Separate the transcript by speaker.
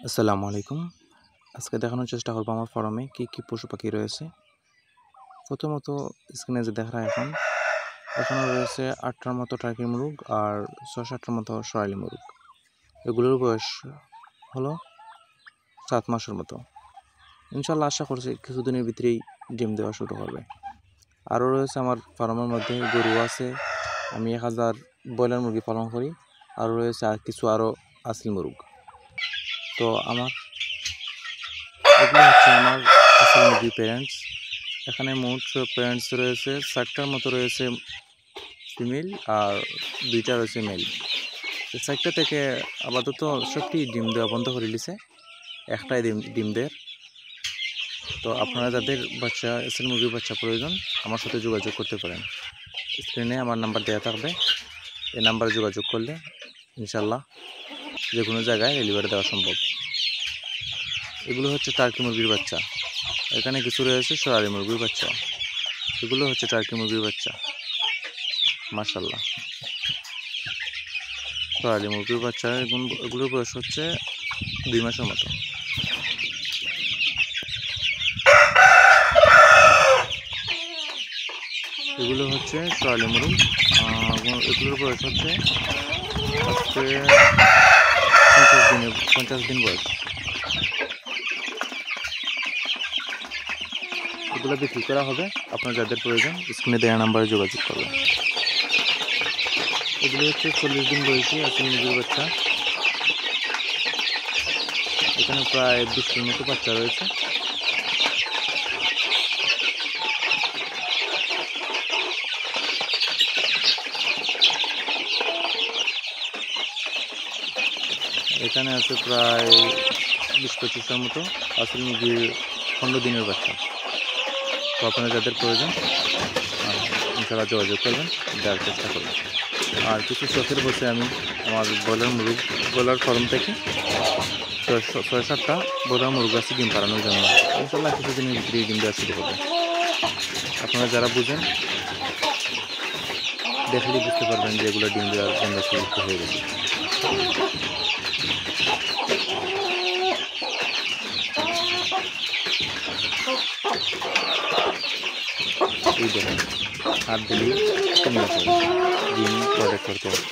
Speaker 1: আসসালামু আলাইকুম। আজকে দেখানোর চেষ্টা করবো আমার ফার্মে কি পশু পাখি রয়েছে। প্রথমত স্ক্রিনে যে দেখা এখানে রয়েছে ৮টার মতো টার্কি মুরগ আর ৬-৭টার মতো সোনালী মুরগ। এগুলোর বয়স হলো ৭ মাসের মতো। ইনশাল্লাহ আশা করছি কিছুদিনের ভিতরেই ডিম দেওয়া শুরু হবে। আরও রয়েছে আমার ফার্মের মধ্যে গরু আছে, আমি ১,০০০ ব্রয়লার মুরগি পালন করি। আরও রয়েছে কিছু আসল মুরগ। তো এগুলো হচ্ছে আমার আসল মুরগির প্যারেন্টস। এখানে মোট প্যারেন্টস রয়েছে ৬০টার মতো রয়েছে ফিমেল আর ২টা রয়েছে মেল। ৬০টা থেকে আপাতত সবটি ডিম দেওয়া বন্ধ করে দিছে, একটাই ডিম দেয়। তো আপনারা যাদের আসল মুরগির বাচ্চা প্রয়োজন আমার সাথে যোগাযোগ করতে পারেন। স্ক্রিনে আমার নাম্বার দেওয়া থাকবে, এই নাম্বারে যোগাযোগ করলে ইনশাল্লাহ যে কোনো জায়গায় ডেলিভারি দেওয়া সম্ভব। এগুলো হচ্ছে টার্কি মুরগির বাচ্চা। এখানে কিছু রয়েছে সোনালী মুরগির বাচ্চা। এগুলো হচ্ছে টার্কি মুরগির বাচ্চা। মাশাআল্লাহ, সোনালী মুরগির বাচ্চা। এগুলোর বয়স হচ্ছে ২ মাসের মতো। এগুলো হচ্ছে সোনালী মুরগ। এগুলোর বয়স হচ্ছে আজকে 50 দিন বয়স। এগুলো বিক্রি করা হবে, আপনার যাদের প্রয়োজন স্ক্রিনে দেওয়া নাম্বারে যোগাযোগ করবেন। এগুলো হচ্ছে 40 দিন বয়সী আসল মুরগির বাচ্চা। এখানে প্রায় 20টার মতো বাচ্চা রয়েছে। এখানে আছে প্রায় 20-25টার মতো আসল মুরগির 15 দিনের বাচ্চা। তো আপনারা যাদের প্রয়োজন ইনশাআল্লাহ যোগাযোগ করবেন, দেওয়ার চেষ্টা করবেন। আর কিছু শখের বসে আমি আমার ব্রয়লার ফার্ম থেকে 6-7টা ব্রয়লার মুরগ আছে ডিম পাড়ানোর জন্য। ইনশাআল্লাহ কিছুদিনের ভিতরে ডিম দেওয়া শুরু করবে। আপনারা যারা বুঝেন দেখলেই বুঝতে পারবেন যে এগুলো ডিম দেওয়ার জন্য উপযুক্ত হয়ে গেছে। এই দেখেন, হাত দিলেই ডিম প্রোডাক্ট করতে হবে।